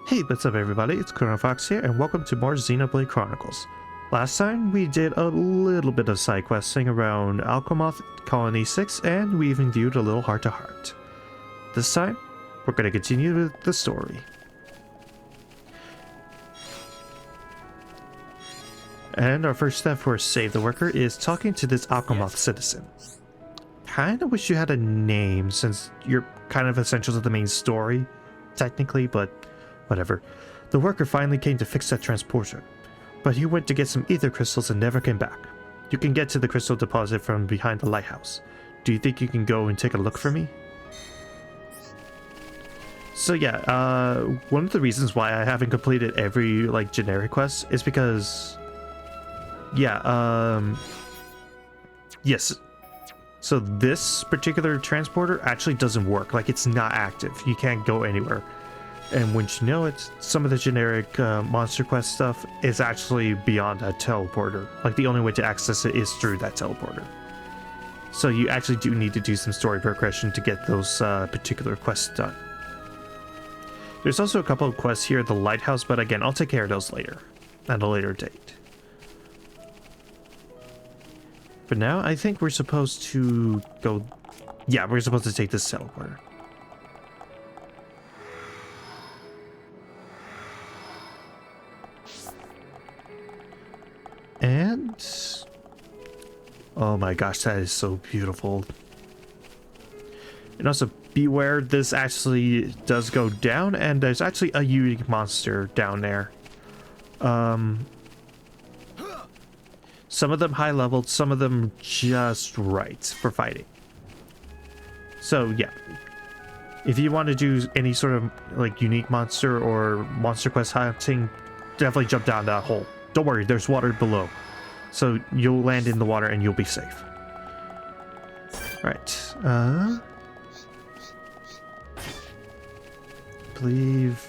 Hey, what's up everybody, it's Chronofahx here, and welcome to more Xenoblade Chronicles. Last time we did a little bit of side questing around Alchemoth Colony 6, and we even viewed a little heart-to-heart. This time, we're going to continue with the story. And our first step for Save the Worker is talking to this Alchemoth citizen. Kinda wish you had a name, since you're kind of essential to the main story, technically, but whatever. The worker finally came to fix that transporter, but he went to get some ether crystals and never came back. You can get to the crystal deposit from behind the lighthouse. Do you think you can go and take a look for me? So yeah, one of the reasons why I haven't completed every like generic quest is because yes. So this particular transporter actually doesn't work. Like, it's not active. You can't go anywhere. And once you know it, some of the generic monster quest stuff is actually beyond that teleporter. Like, the only way to access it is through that teleporter. So you actually do need to do some story progression to get those particular quests done. There's also a couple of quests here at the lighthouse, but again, I'll take care of those later, at a later date. But now, I think we're supposed to go... Yeah, we're supposed to take this teleporter. And... oh my gosh, that is so beautiful. And also, beware, this actually does go down, and there's actually a unique monster down there. Some of them high-leveled, some of them just right for fighting. So, yeah. If you want to do any sort of, like, unique monster or monster quest hunting, definitely jump down that hole. Don't worry, there's water below. So, you'll land in the water and you'll be safe. Alright, believe...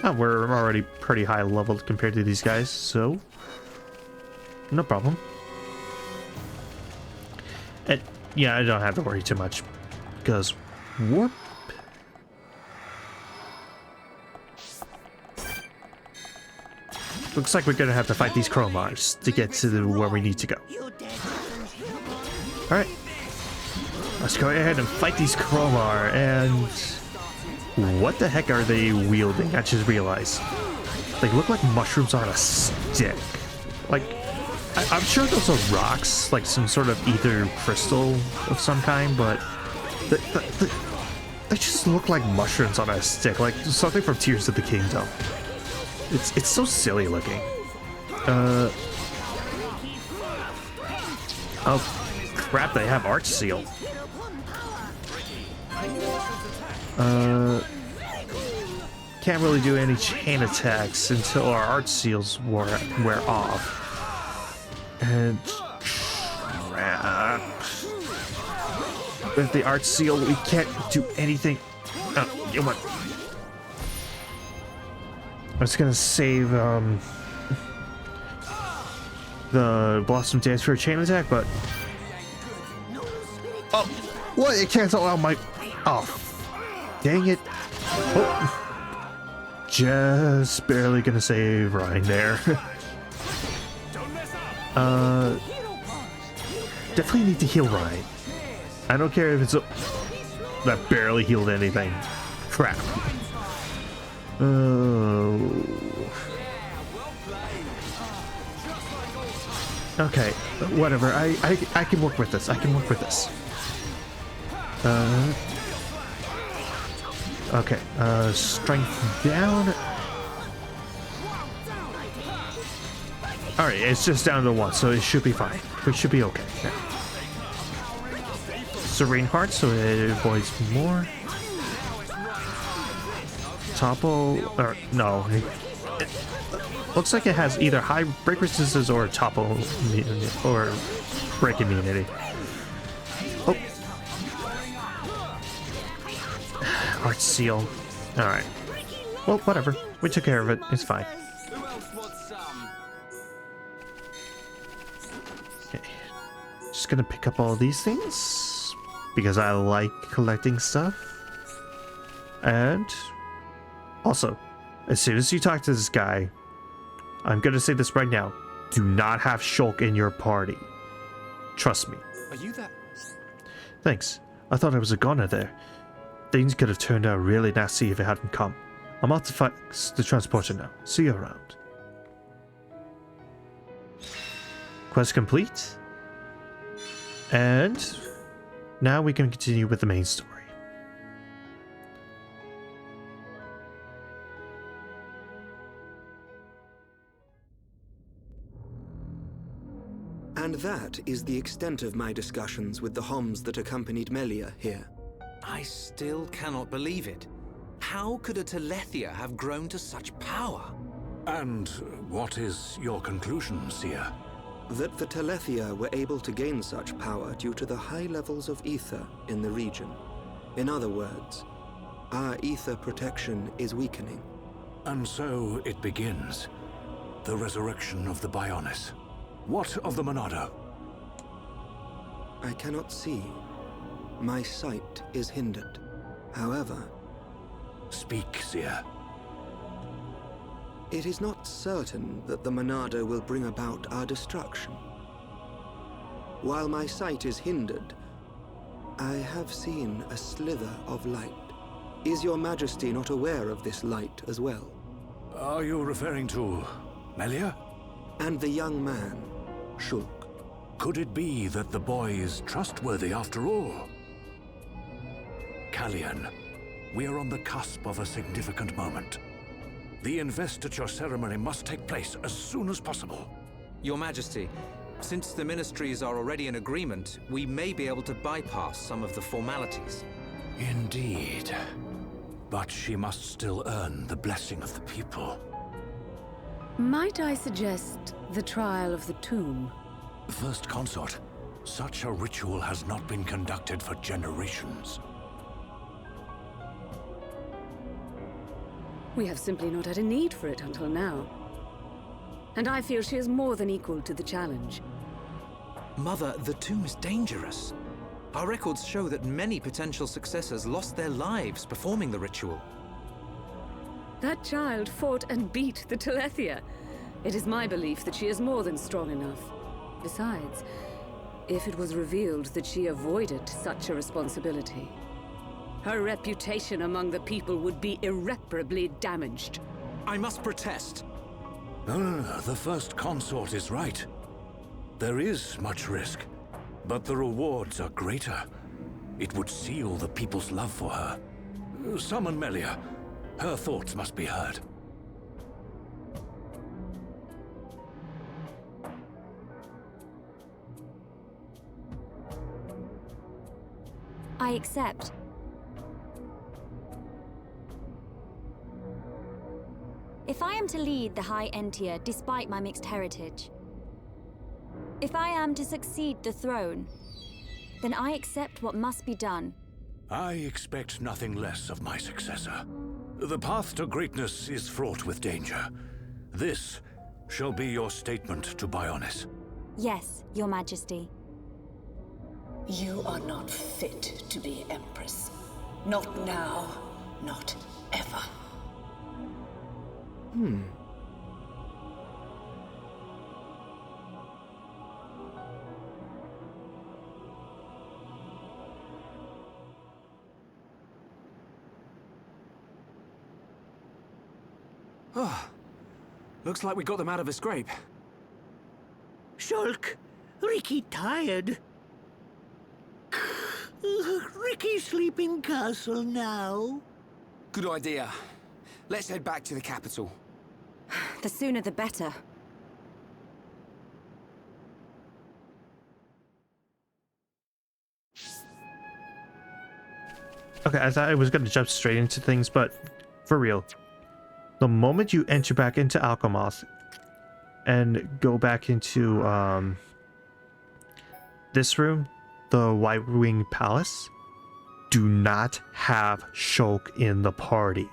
oh, we're already pretty high-leveled compared to these guys, so... no problem. And yeah, I don't have to worry too much because warp. Looks like we're gonna have to fight these Chromars to get to where we need to go. All right, let's go ahead and fight these Chromar. And what the heck are they wielding? I just realized they look like mushrooms on a stick. Like, I'm sure those are rocks, like some sort of ether crystal of some kind, but they just look like mushrooms on a stick, like something from Tears of the Kingdom. It's so silly looking. Oh crap! They have Arch Seal. Can't really do any chain attacks until our Arch Seals wear off. And with the Arch Seal, we can't do anything. Oh, come on. I was gonna save the Blossom Dance for a chain attack, but oh, what? It canceled out my. Oh, dang it! Oh. Just barely gonna save Ryan there. Definitely need to heal Ryan. I don't care if it's that barely healed anything. Crap. Oh. Okay, whatever. I can work with this. I can work with this. Okay. Strength down. Alright, it's just down to 1, so it should be fine. We should be okay. Yeah. Serene Heart, so it avoids more. Topple, or no. It looks like it has either high break resistance or topple or break immunity. Oh. Arch Seal. Alright. Well, whatever. We took care of it. It's fine. Just gonna pick up all these things because I like collecting stuff. And also, As soon as you talk to this guy, I'm gonna say this right now. Do not have Shulk in your party. Trust me. Are you that? Thanks. I thought I was a goner there. Things could have turned out really nasty if it hadn't come. I'm out to fix the transporter now. See you around. Quest complete. And now we can continue with the main story. And that is the extent of my discussions with the Homs that accompanied Melia here. I still cannot believe it. How could a Telethia have grown to such power? And what is your conclusion, Seer? That the Telethia were able to gain such power due to the high levels of ether in the region. In other words, our ether protection is weakening. And so it begins. The resurrection of the Bionis. What of the Monado? I cannot see. My sight is hindered. However... Speak, Seer. It is not certain that the Monado will bring about our destruction. While my sight is hindered, I have seen a slither of light. Is your Majesty not aware of this light as well? Are you referring to Melia? And the young man, Shulk. Could it be that the boy is trustworthy after all? Kallian, we are on the cusp of a significant moment. The investiture ceremony must take place as soon as possible. Your Majesty, since the ministries are already in agreement, we may be able to bypass some of the formalities. Indeed. But she must still earn the blessing of the people. Might I suggest the trial of the tomb? First Consort, such a ritual has not been conducted for generations. We have simply not had a need for it until now. And I feel she is more than equal to the challenge. Mother, the tomb is dangerous. Our records show that many potential successors lost their lives performing the ritual. That child fought and beat the Telethia. It is my belief that she is more than strong enough. Besides, if it was revealed that she avoided such a responsibility, her reputation among the people would be irreparably damaged. I must protest. No, the First Consort is right. There is much risk, but the rewards are greater. It would seal the people's love for her. Summon Melia. Her thoughts must be heard. I accept. If I am to lead the High Entia despite my mixed heritage, if I am to succeed the throne, then I accept what must be done. I expect nothing less of my successor. The path to greatness is fraught with danger. This shall be your statement to Bionis. Yes, Your Majesty. You are not fit to be Empress. Not now, not ever. Looks like we got them out of a scrape. Shulk, Ricky tired. Ricky sleep in castle now. Good idea. Let's head back to the capital. The sooner the better. Okay, I thought I was going to jump straight into things, but for real, the moment you enter back into Alchemoth and go back into this room, the White Wing Palace, do not have Shulk in the party.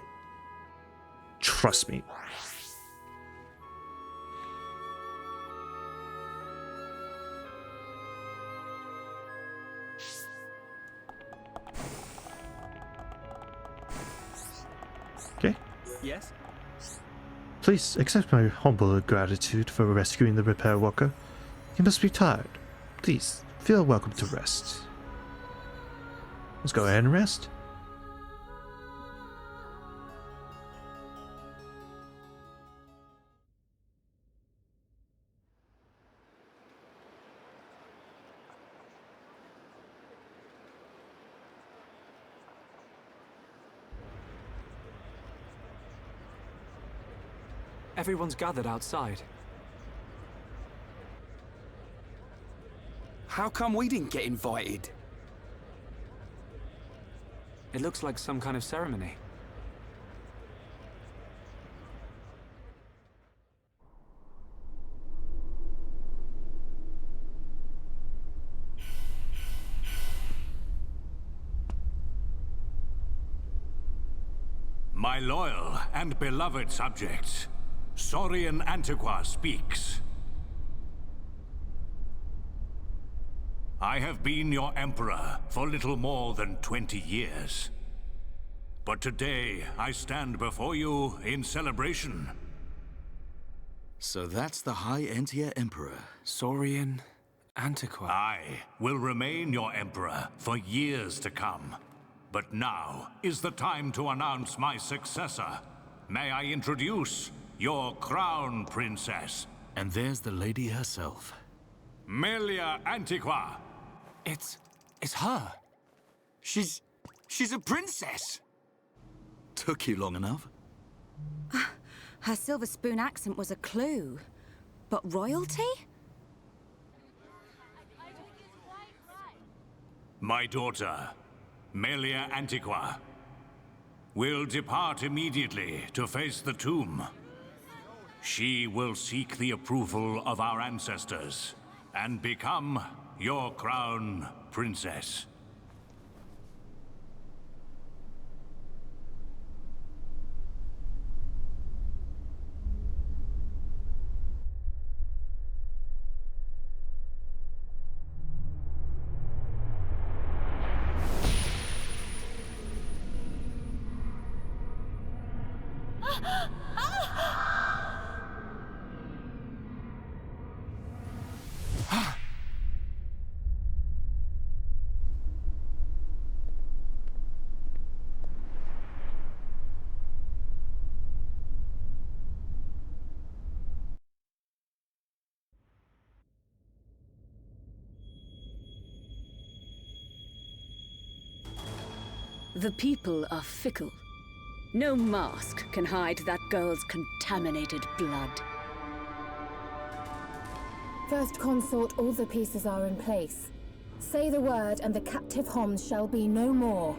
Trust me. Okay. Yes? Please accept my humble gratitude for rescuing the repair worker. You must be tired. Please, feel welcome to rest. Let's go ahead and rest. Everyone's gathered outside. How come we didn't get invited? It looks like some kind of ceremony. My loyal and beloved subjects, Saurian Antiqua speaks. I have been your emperor for little more than 20 years. But today, I stand before you in celebration. So that's the High Entia Emperor. Saurian Antiqua. I will remain your emperor for years to come. But now is the time to announce my successor. May I introduce your crown princess? And there's the lady herself. Melia Antiqua. It's her. She's a princess! Took you long enough? Her silver spoon accent was a clue. But royalty? My daughter, Melia Antiqua, will depart immediately to face the tomb. She will seek the approval of our ancestors and become your crown princess. The people are fickle. No mask can hide that girl's contaminated blood. First Consort, all the pieces are in place. Say the word and the captive Homs shall be no more.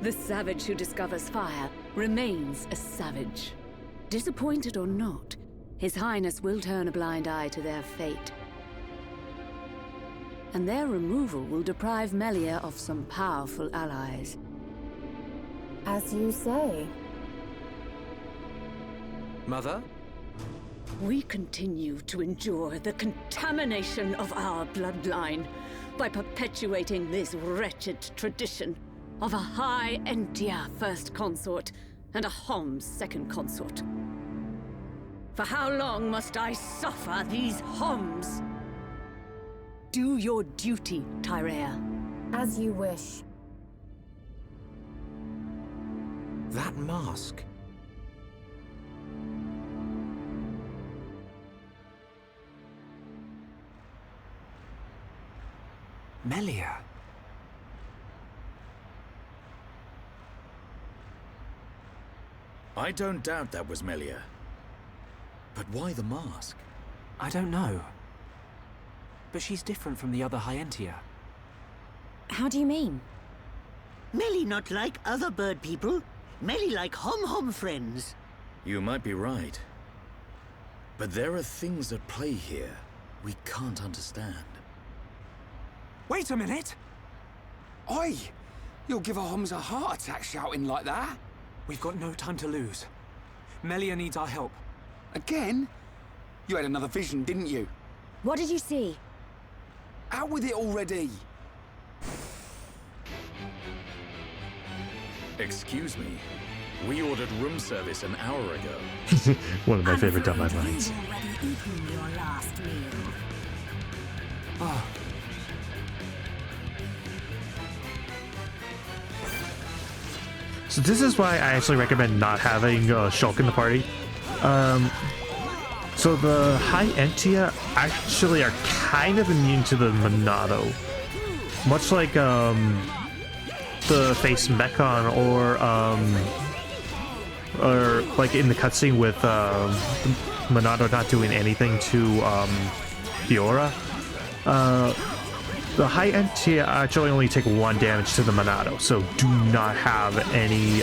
The savage who discovers fire remains a savage. Disappointed or not, His Highness will turn a blind eye to their fate. And their removal will deprive Melia of some powerful allies. As you say. Mother? We continue to endure the contamination of our bloodline by perpetuating this wretched tradition of a High Entia First Consort and a Homs Second Consort. For how long must I suffer these Homs? Do your duty, Tyrea. As you wish. That mask. Melia. I don't doubt that was Melia. But why the mask? I don't know. But she's different from the other High Entia. How do you mean? Melly not like other bird people. Melly like hom-hom friends. You might be right. But there are things at play here we can't understand. Wait a minute! Oi! You'll give our Homs a heart attack shouting like that. We've got no time to lose. Melia needs our help. Again? You had another vision, didn't you? What did you see? Out with it already! Excuse me. We ordered room service an hour ago. One of my favorite dumb lines. Already eaten your last meal. So this is why I actually recommend not having Shulk in the party. So the high Entia actually are kind of immune to the Monado. Much like the face Mechon or like in the cutscene with Monado not doing anything to Fiora. The high Entia actually only take 1 damage to the Monado, so do not have any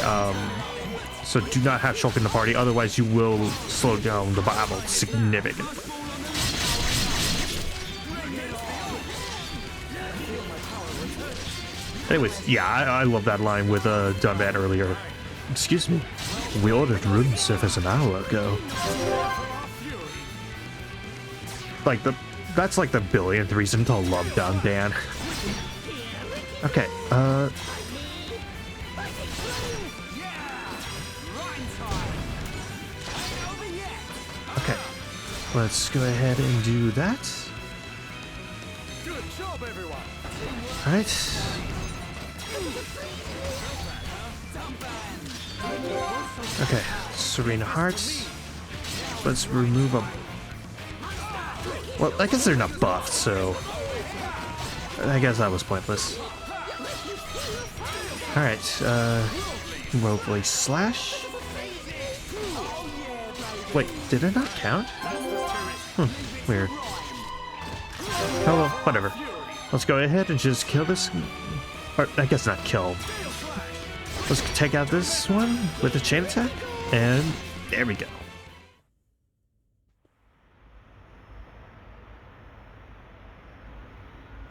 so do not have Shulk in the party, otherwise you will slow down the battle significantly. Anyways, yeah, I love that line with Dunban earlier. Excuse me, we ordered room service an hour ago. Like that's like the billionth reason to love Dunban. Okay, okay, let's go ahead and do that. Alright. Okay, Serena Hearts. Let's remove a... Well, I guess they're not buffed, so... I guess that was pointless. Alright, Roguely Slash. Wait, did it not count? Weird. Oh well, whatever. Let's go ahead and just kill this... Or, I guess not kill. Let's take out this one with a chain attack, and there we go.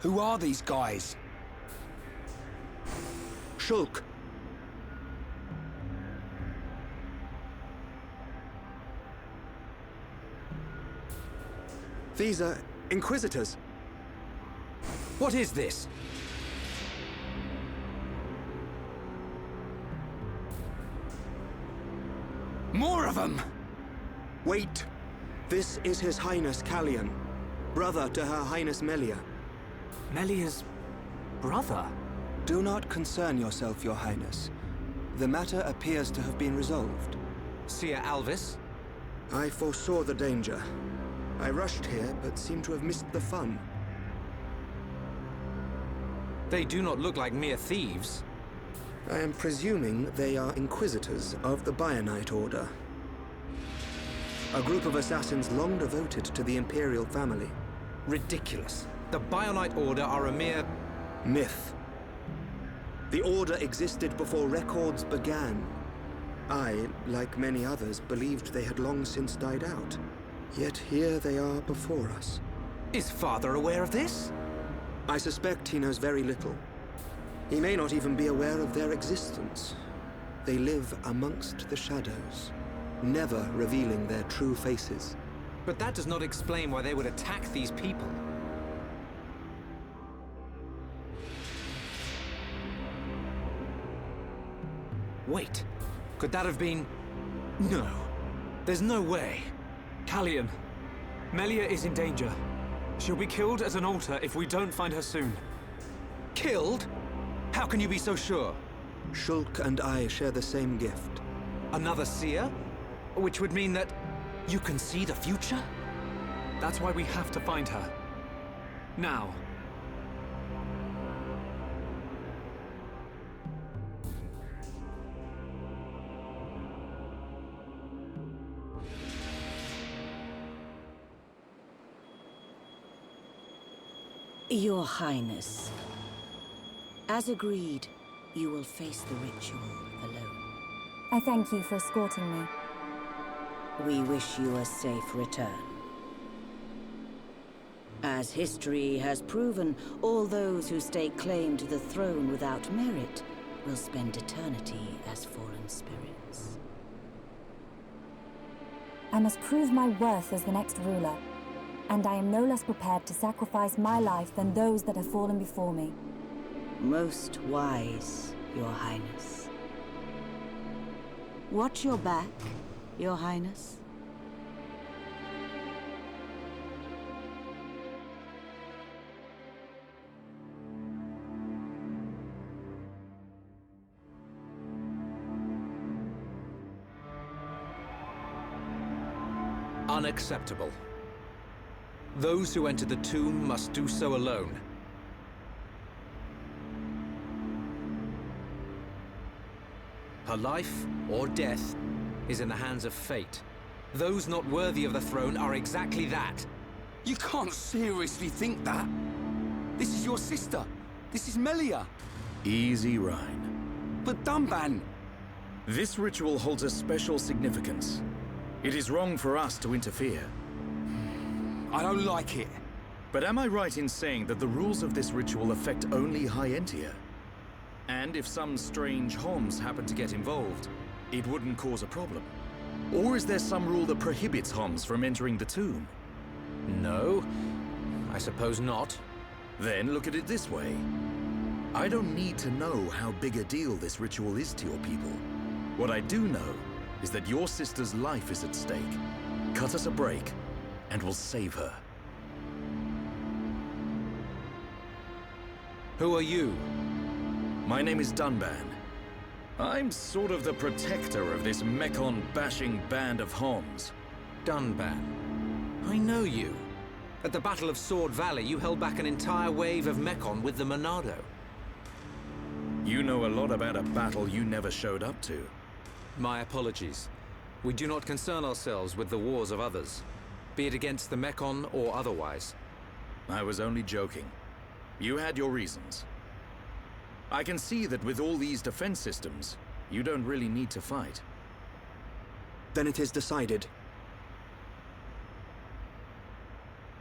Who are these guys? Shulk. These are Inquisitors. What is this? More of them! Wait. This is His Highness Callian, brother to Her Highness Melia. Melia's brother? Do not concern yourself, Your Highness. The matter appears to have been resolved. Seer Alvis? I foresaw the danger. I rushed here, but seem to have missed the fun. They do not look like mere thieves. I am presuming they are Inquisitors of the Bionite Order. A group of assassins long devoted to the Imperial family. Ridiculous. The Bionite Order are a mere... myth. The Order existed before records began. I, like many others, believed they had long since died out. Yet here they are before us. Is Father aware of this? I suspect he knows very little. He may not even be aware of their existence. They live amongst the shadows, never revealing their true faces. But that does not explain why they would attack these people. Wait, could that have been... No, there's no way. Callian, Melia is in danger. She'll be killed at an altar if we don't find her soon. Killed? How can you be so sure? Shulk and I share the same gift. Another seer? Which would mean that you can see the future? That's why we have to find her. Now. Your Highness, as agreed, you will face the ritual alone. I thank you for escorting me. We wish you a safe return. As history has proven, all those who stake claim to the throne without merit will spend eternity as fallen spirits. I must prove my worth as the next ruler. And I am no less prepared to sacrifice my life than those that have fallen before me. Most wise, Your Highness. Watch your back, Your Highness. Unacceptable. Those who enter the tomb must do so alone. Her life or death is in the hands of fate. Those not worthy of the throne are exactly that. You can't seriously think that. This is your sister. This is Melia. Easy, Rhine. But Dunban... This ritual holds a special significance. It is wrong for us to interfere. I don't like it. But am I right in saying that the rules of this ritual affect only High Entia? And if some strange Homs happen to get involved, it wouldn't cause a problem? Or is there some rule that prohibits Homs from entering the tomb? No, I suppose not. Then look at it this way. I don't need to know how big a deal this ritual is to your people. What I do know is that your sister's life is at stake. Cut us a break, and we'll save her. Who are you? My name is Dunban. I'm sort of the protector of this Mekon-bashing band of Homs. Dunban. I know you. At the Battle of Sword Valley, you held back an entire wave of Mekon with the Monado. You know a lot about a battle you never showed up to. My apologies. We do not concern ourselves with the wars of others, be it against the Mekon or otherwise. I was only joking. You had your reasons. I can see that with all these defense systems, you don't really need to fight. Then it is decided.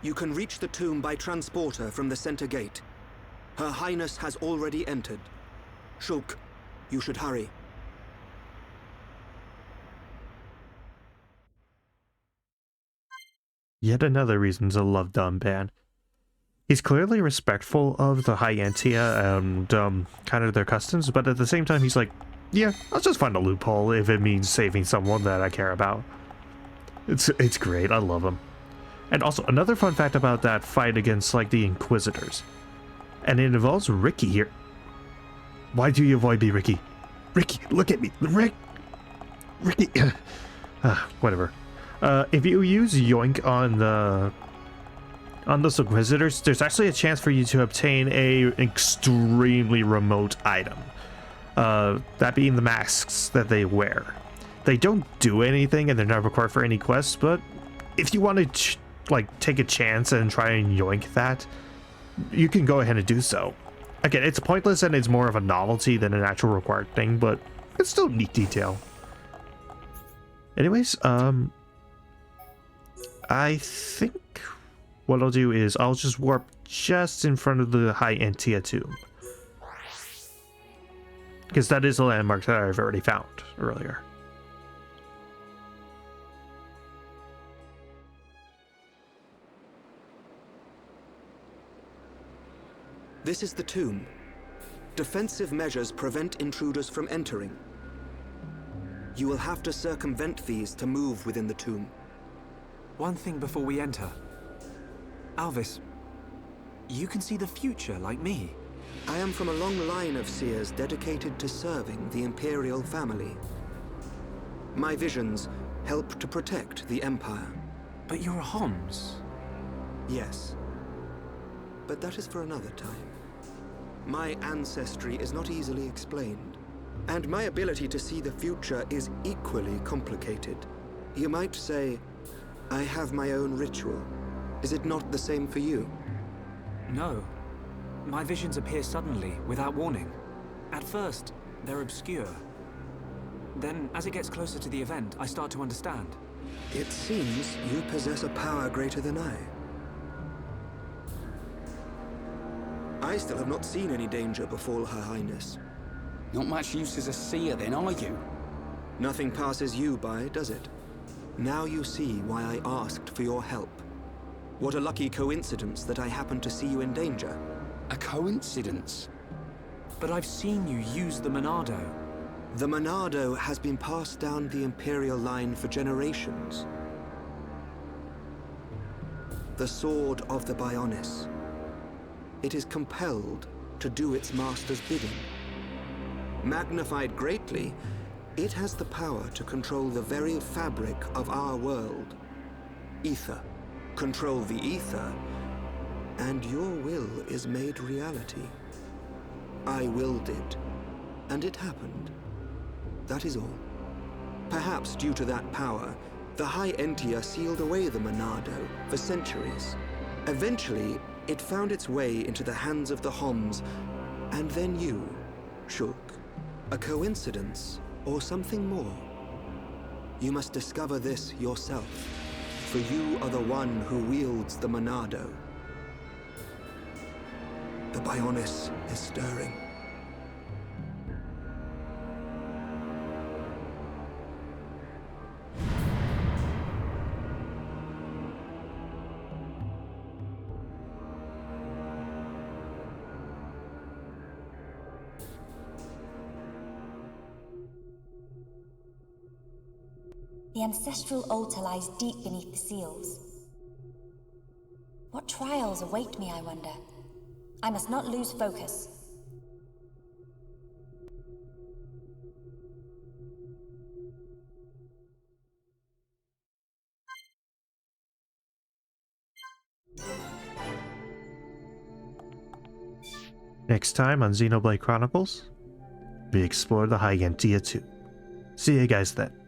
You can reach the tomb by transporter from the center gate. Her Highness has already entered. Shulk, you should hurry. Yet another reason to love Dunban. He's clearly respectful of the High Entia and kind of their customs, but at the same time he's like, yeah, I'll just find a loophole if it means saving someone that I care about. It's great, I love him. And also, another fun fact about that fight against, like, the Inquisitors. And it involves Ricky here. Why do you avoid me, Ricky? Ricky, look at me. Ricky. Whatever. If you use Yoink on those Inquisitors, there's actually a chance for you to obtain an extremely remote item. That being the masks that they wear. They don't do anything and they're not required for any quests, but if you want to like take a chance and try and yoink that, you can go ahead and do so. Again, it's pointless and it's more of a novelty than an actual required thing, but it's still a neat detail. Anyways, I think what I'll do is I'll just warp just in front of the High Entia tomb, because that is a landmark that I've already found earlier. This is the tomb. Defensive measures prevent intruders from entering. You will have to circumvent these to move within the tomb. One thing before we enter. Alvis, you can see the future like me. I am from a long line of seers dedicated to serving the Imperial family. My visions help to protect the Empire. But you're a Homs. Yes. But that is for another time. My ancestry is not easily explained, and my ability to see the future is equally complicated. You might say, I have my own ritual. Is it not the same for you? No. My visions appear suddenly, without warning. At first, they're obscure. Then, as it gets closer to the event, I start to understand. It seems you possess a power greater than I. I still have not seen any danger befall Her Highness. Not much use as a seer then, are you? Nothing passes you by, does it? Now you see why I asked for your help. What a lucky coincidence that I happened to see you in danger. A coincidence? But I've seen you use the Monado. The Monado has been passed down the Imperial line for generations. The sword of the Bionis. It is compelled to do its master's bidding. Magnified greatly, it has the power to control the very fabric of our world. Ether. Control the ether, and your will is made reality. I willed it, and it happened. That is all. Perhaps due to that power, the High Entia sealed away the Monado for centuries. Eventually, it found its way into the hands of the Homs, and then you, Shulk. A coincidence, or something more? You must discover this yourself, for you are the one who wields the Monado. The Bionis is stirring. The ancestral altar lies deep beneath the seals. What trials await me, I wonder? I must not lose focus. Next time on Xenoblade Chronicles, we explore the High Entia 2. See you guys then.